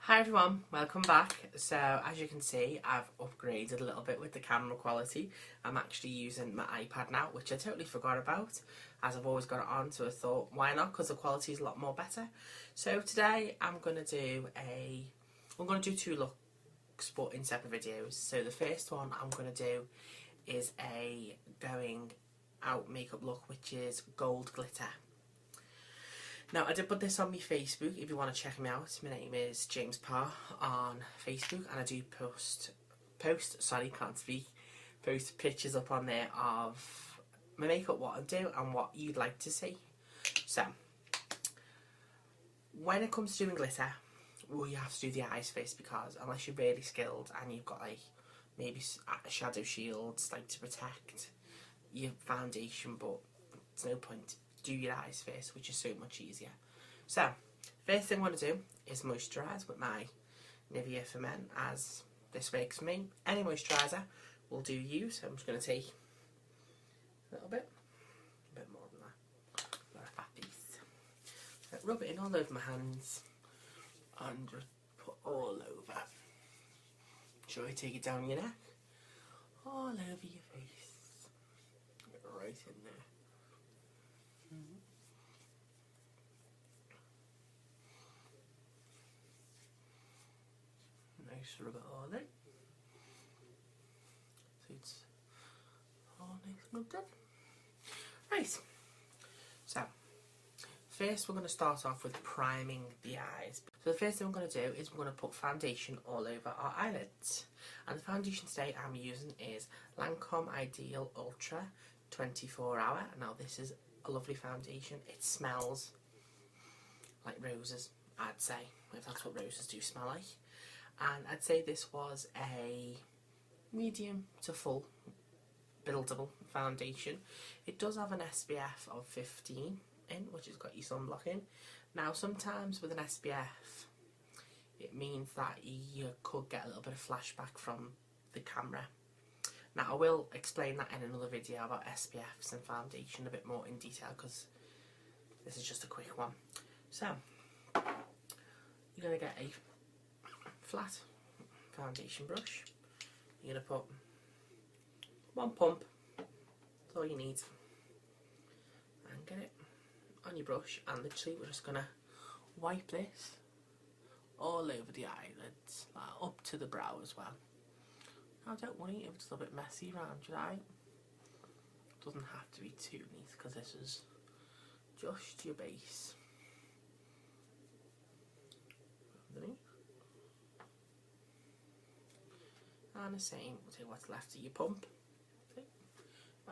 Hi everyone, welcome back. So as you can see, I've upgraded a little bit with the camera quality. I'm actually using my iPad now, which I totally forgot about as I've always got it on, so I thought why not, because the quality is a lot more better. So today I'm going to do two looks but in separate videos. So the first one I'm going to do is a going out makeup look, which is gold glitter. Now, I did put this on my Facebook if you want to check me out. My name is James Parr on Facebook, and I do post pictures up on there of my makeup, what I do and what you'd like to see. So, when it comes to doing glitter, well, you have to do the eyes first, because unless you're really skilled and you've got like maybe shadow shields like to protect your foundation, but it's no point. Do your eyes first, which is so much easier. So, first thing I want to do is moisturise with my Nivea for Men, as this works for me. Any moisturiser will do you, so I'm just going to take a little bit more than that, a fat piece. So rub it in all over my hands and just put all over. Sure, you take it down your neck, all over your face, right in there. Nice, rub it all in. So it's all nice and done. Right. So, first we're going to start off with priming the eyes. So the first thing we're going to do is we're going to put foundation all over our eyelids. And the foundation today I'm using is Lancome Idole Ultra 24 Hour. Now this is a lovely foundation. It smells like roses, I'd say, if that's what roses do smell like. And I'd say this was a medium to full buildable foundation. It does have an SPF of 15 in, which has got your sunblock in. Now sometimes with an SPF it means that you could get a little bit of flashback from the camera. Now I will explain that in another video about SPFs and foundation a bit more in detail, because this is just a quick one. So you're going to get a flat foundation brush. You're going to put one pump, that's all you need, and get it on your brush, and literally we're just going to wipe this all over the eyelids, like up to the brow as well. Now don't worry if it's a little bit messy around your eye, it doesn't have to be too neat, because this is just your base. Underneath. And the same, we'll take what's left of your pump, okay,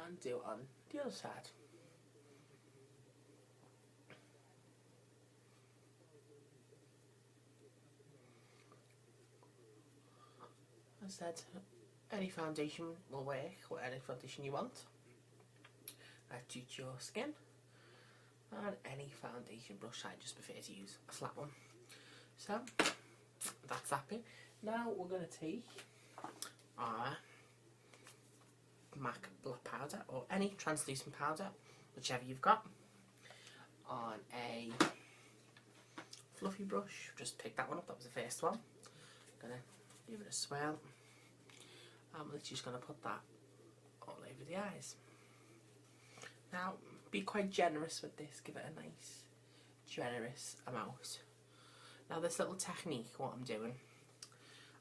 and do it on the other side. As I said, any foundation will work, or any foundation you want, that suits your skin, and any foundation brush. I just prefer to use a flat one. So that's that bit. Now we're going to take our MAC Blot powder, or any translucent powder, whichever you've got, on a fluffy brush. Just pick that one up, that was the first one. I'm going to give it a swirl. I'm literally just going to put that all over the eyes. Now be quite generous with this, give it a nice generous amount. Now this little technique, what I'm doing,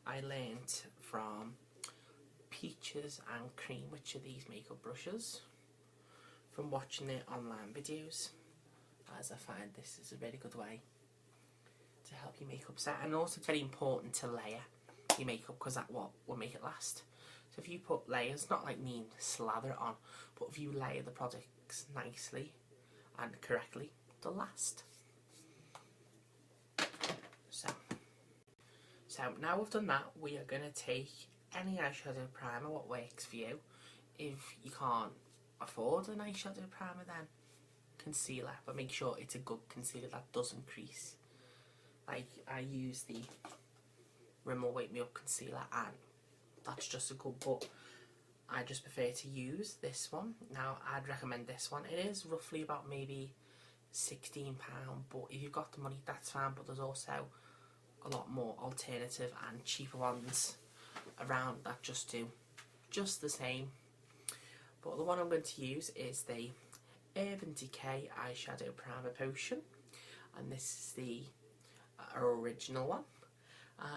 I learnt from Peaches and Cream, which are these makeup brushes, from watching their online videos, as I find this is a really good way to help your makeup set. And also it's very important to layer your makeup, because that's what will make it last. So if you put layers, not like mean slather it on, but if you layer the products nicely and correctly, they'll last. So now we've done that, we are going to take any eyeshadow primer, what works for you. If you can't afford an eyeshadow primer, then concealer, but make sure it's a good concealer that doesn't crease. Like I use the Rimmel Wake Me Up concealer, and that's just a good, but I just prefer to use this one. Now I'd recommend this one. It is roughly about maybe £16, but if you've got the money that's fine. But there's also a lot more alternative and cheaper ones around that just do just the same. But the one I'm going to use is the Urban Decay Eyeshadow Primer Potion, and this is the original one,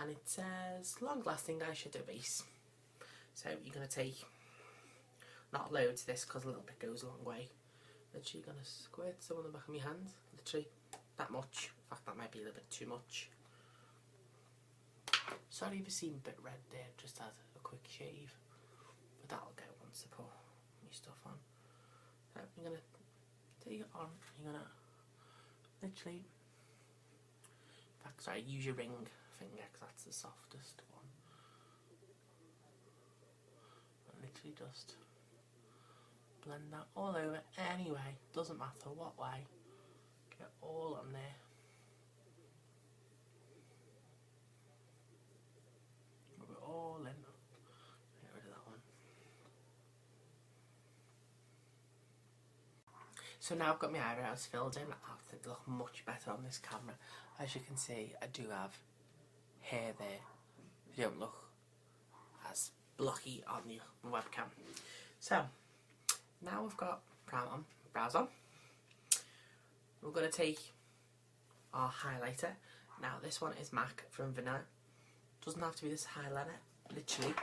and it says long lasting eyeshadow base. So you're going to take not loads of this because a little bit goes a long way. Literally going to squirt some on the back of my hand, literally that much. In fact, that might be a little bit too much. Sorry if you seem a bit red there, just had a quick shave, but that'll go once I put my stuff on. So you're going to take it on, you're going to literally, in fact, sorry, use your ring finger because that's the softest one. And literally just blend that all over anyway, doesn't matter what way, get all on there. Rub it all in, get rid of that one. So now I've got my eyebrows filled in, I think they look much better on this camera. As you can see, I do have hair there, they don't look as blocky on the webcam. So now we've got brows on, we're going to take our highlighter. Now this one is MAC from Vanilla. Doesn't have to be this highlighter, literally,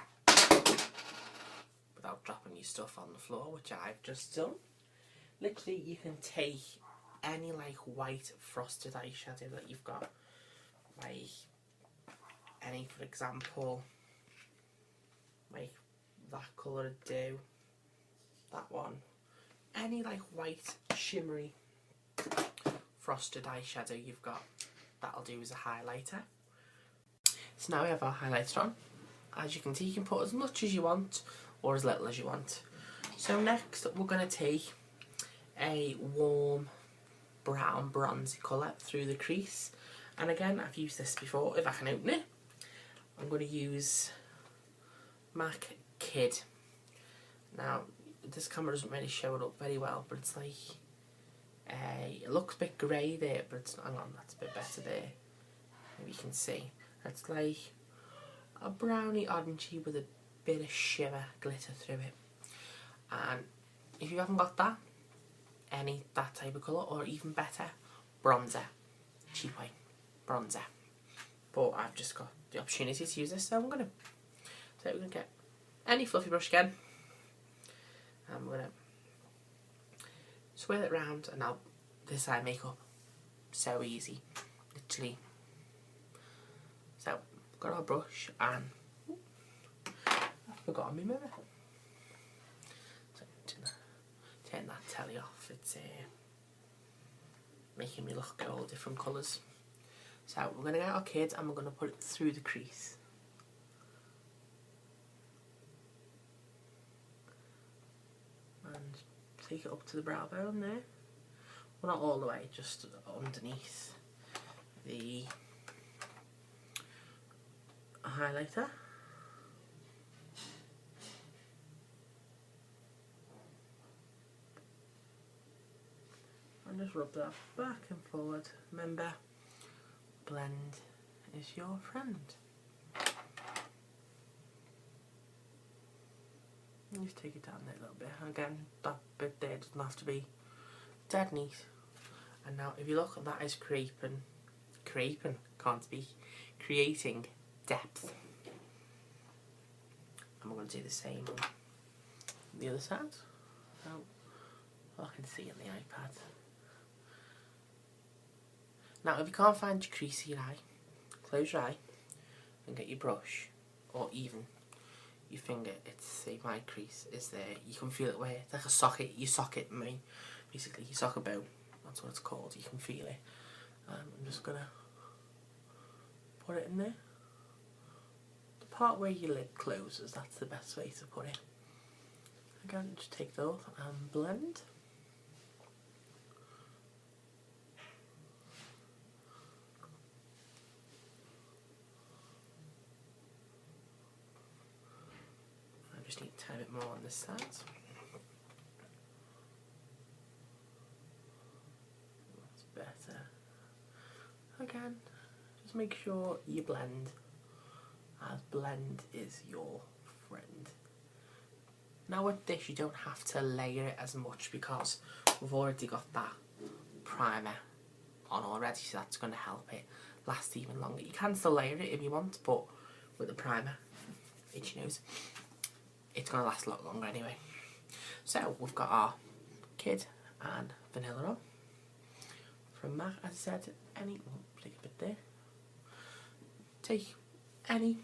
without dropping your stuff on the floor, which I've just done. Literally, you can take any like white frosted eyeshadow that you've got, like any, for example, like that colour would do, that one, any like white shimmery frosted eyeshadow you've got, that'll do as a highlighter. So now we have our highlighter on. As you can see, you can put as much as you want or as little as you want. So next we're going to take a warm brown bronzy colour through the crease, and again, I've used this before, if I can open it. I'm going to use MAC Kid. Now this camera doesn't really show it up very well, but it's like it looks a bit grey there, but it's not, hang on, that's a bit better there, maybe you can see. It's like a browny orangey with a bit of shimmer glitter through it. And if you haven't got that, that type of colour, or even better, bronzer, cheap way, bronzer. But I've just got the opportunity to use this, so we're gonna get any fluffy brush again, and we're gonna swirl it round. And now this eye makeup, so easy, literally. So got our brush, and I've forgotten my mirror. So turn that telly off. It's making me look at all different colours. So we're going to get our Kid and we're going to put it through the crease. And take it up to the brow bone there. Well, not all the way, just underneath the highlighter. And just rub that back and forward. Remember, blend is your friend. And just take it down there a little bit. Again, that bit there doesn't have to be dead neat. And now if you look, that is creating, can't speak, creating depth. And we're going to do the same on the other side. So I can see on the iPad. Now if you can't find your crease in your eye, close your eye and get your brush, or even your finger. It's, say my crease is there, you can feel it where it's like a socket, basically your socket bone, that's what it's called, you can feel it. I'm just gonna put it in there. The part where your lid closes, that's the best way to put it. Again, just take that off and blend. Just need a tiny bit more on this side. That's better. Again, just make sure you blend, as blend is your friend. Now with this you don't have to layer it as much because we've already got that primer on already, so that's going to help it last even longer. You can still layer it if you want, but with the primer, itchy nose, it's going to last a lot longer anyway. So we've got our Kid and Vanilla on. From MAC, as I said, take a bit there. Take any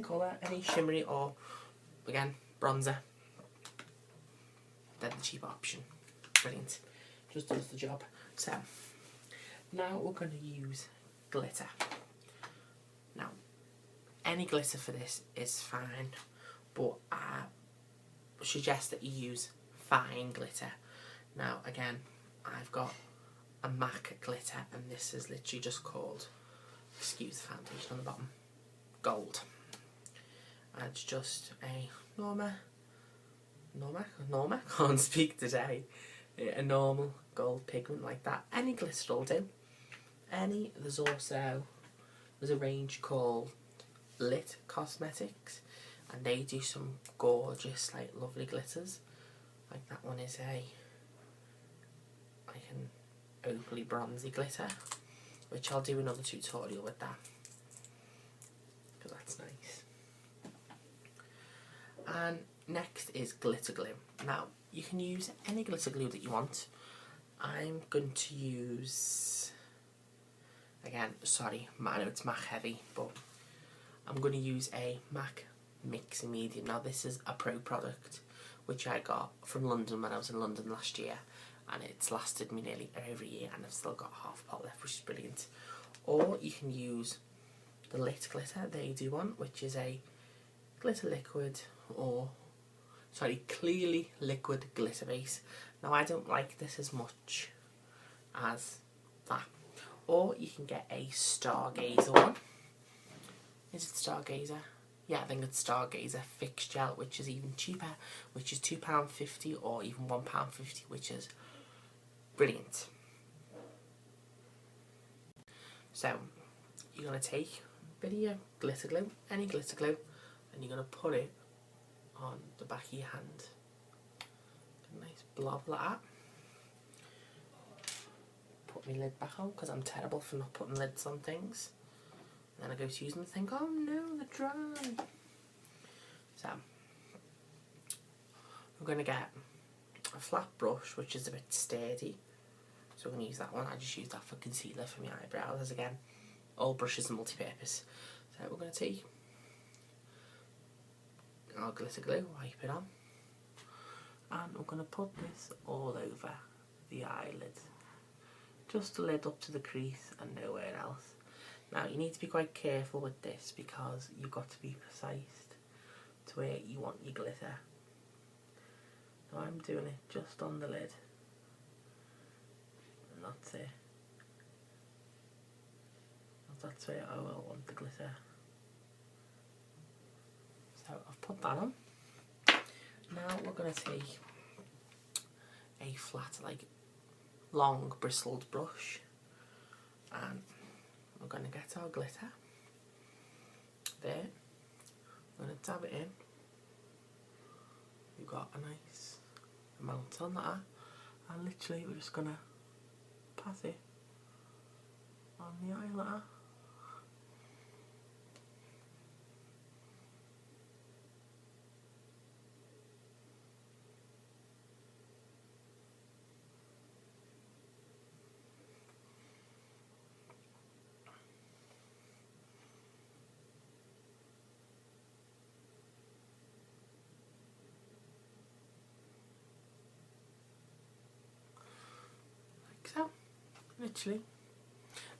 colour, any shimmery or, again, bronzer. They're the cheap option. Brilliant. Just does the job. So, now we're going to use glitter. Now, any glitter for this is fine, but I suggest that you use fine glitter. Now, again, I've got a MAC glitter, and this is literally just called, excuse the foundation on the bottom, Gold. And it's just a Norma, can't speak today, a normal gold pigment like that. Any glitter will do. There's a range called Lit Cosmetics, and they do some gorgeous, like, lovely glitters. Like that one is like an opaly bronzy glitter, which I'll do another tutorial with that, because that's nice. And next is glitter glue. Now, you can use any glitter glue that you want. I'm going to use, again, sorry, I know it's MAC heavy, but I'm going to use a MAC Mixing Medium. Now, this is a pro product, which I got from London when I was in London last year, and it's lasted me nearly over a year, and I've still got half a pot left, which is brilliant. Or you can use the Lit glitter they do one, which is a glitter liquid, or sorry, clearly liquid glitter base. Now, I don't like this as much as that. Or you can get a Stargazer one. Is it Stargazer? Yeah, I think it's Stargazer Fix Gel, which is even cheaper, which is £2.50 or even £1.50, which is brilliant. So, you're going to take a bit of your glitter glue, any glitter glue, and you're going to put it on the back of your hand. A nice blob like that. Put my lid back on, because I'm terrible for not putting lids on things. And then I go to use them and think, oh no, they're dry. So, we're going to get a flat brush, which is a bit sturdy. So we're going to use that one. I just use that for concealer for my eyebrows. As again, all brushes are multi-purpose. So we're going to take our glitter glue, wipe it on, and we're going to put this all over the eyelid. Just the lid up to the crease and nowhere else. Now, you need to be quite careful with this because you've got to be precise to where you want your glitter. Now, I'm doing it just on the lid, and that's it. That's where I will want the glitter. So I've put that on. Now we're going to take a flat, like, long bristled brush, and we're going to get our glitter there. We're going to dab it in. We've got a nice amount on that, and literally we're just going to pat it on the eyeliner. So, literally.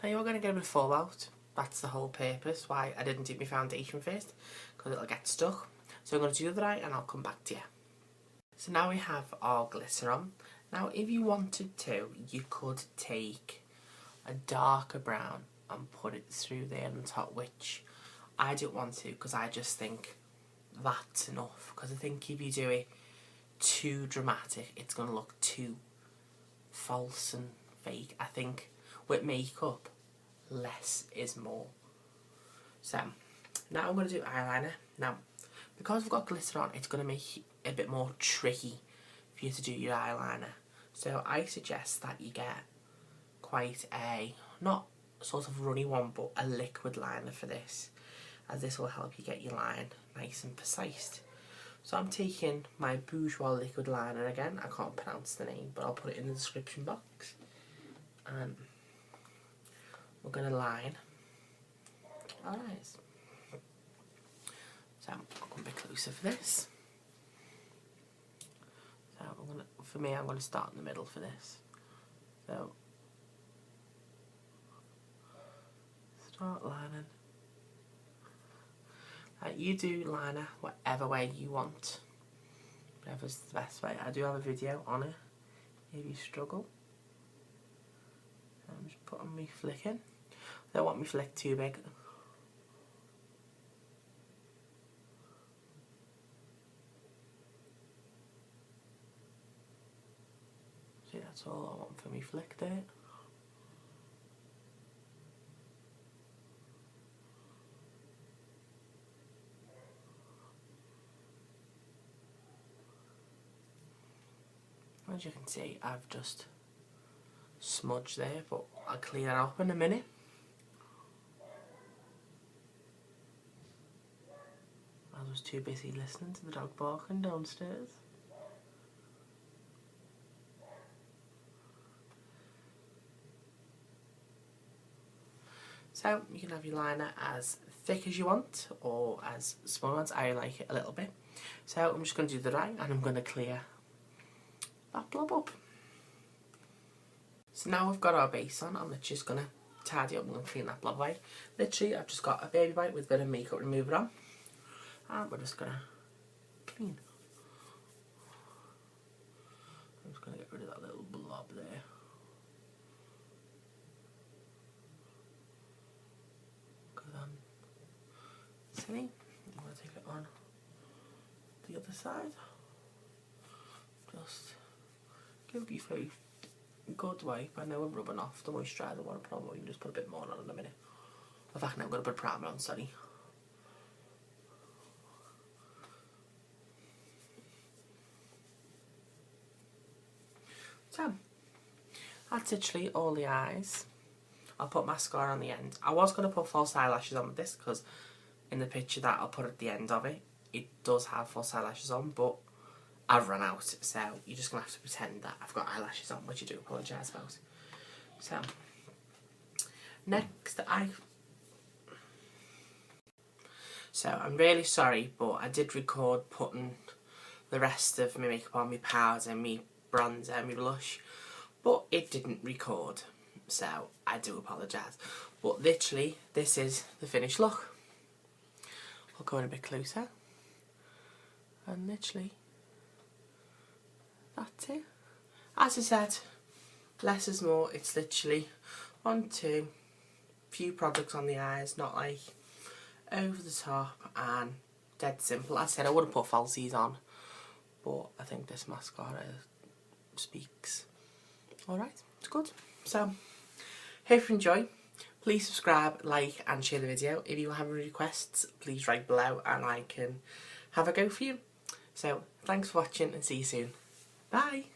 Now you're going to get a bit of fallout. That's the whole purpose why I didn't do my foundation first, because it'll get stuck. So I'm going to do the other eye and I'll come back to you. So now we have our glitter on. Now if you wanted to, you could take a darker brown and put it through there on top, which I don't want to, because I just think that's enough. Because I think if you do it too dramatic, it's going to look too false and fake. I think with makeup, less is more. So now I'm going to do eyeliner. Now, because we've got glitter on, it's going to make it a bit more tricky for you to do your eyeliner. So I suggest that you get quite a, not sort of runny one, but a liquid liner for this, as this will help you get your line nice and precise. So I'm taking my Bourjois liquid liner again. I can't pronounce the name, but I'll put it in the description box. And we're going to line our eyes. So I'll come a bit closer for this. So for me, I'm going to start in the middle for this. So start lining. You do liner whatever way you want, whatever's the best way. I do have a video on it if you struggle. I'm just putting me flick in. I don't want me flick too big. See, that's all I want for me flick there. As you can see, I've just smudged there, but I'll clear it up in a minute. I was too busy listening to the dog barking downstairs. So you can have your liner as thick as you want or as small as I like it a little bit. So I'm just going to do the right, and I'm going to clear that blob up. So now we've got our base on, I'm just going to tidy up and clean that blob away. Literally, I've just got a baby wipe with a bit of makeup remover on, and we're just going to clean. I'm just going to get rid of that little blob there. Because I'm silly. I'm going to take it on the other side. Just give you a good wipe. I know I'm rubbing off the moisturiser. I want to put on more. You can just put a bit more on in a minute. In fact, now I'm going to put primer on, sorry. So, that's literally all the eyes. I'll put mascara on the end. I was going to put false eyelashes on with this because in the picture that I'll put at the end of it, it does have false eyelashes on, but I've run out, so you're just going to have to pretend that I've got eyelashes on, which I do apologise about. So, next So, I'm really sorry, but I did record putting the rest of my makeup on, my powder, my bronzer, my blush, but it didn't record, so I do apologise. But literally, this is the finished look. I'll go in a bit closer, and literally, that's it. As I said, less is more. It's literally 1, 2, few products on the eyes, not like over the top, and dead simple. As I said, I wouldn't put falsies on, but I think this mascara speaks. Alright, it's good. So, hope you enjoy. Please subscribe, like and share the video. If you have any requests, please write below and I can have a go for you. So, thanks for watching and see you soon. Bye!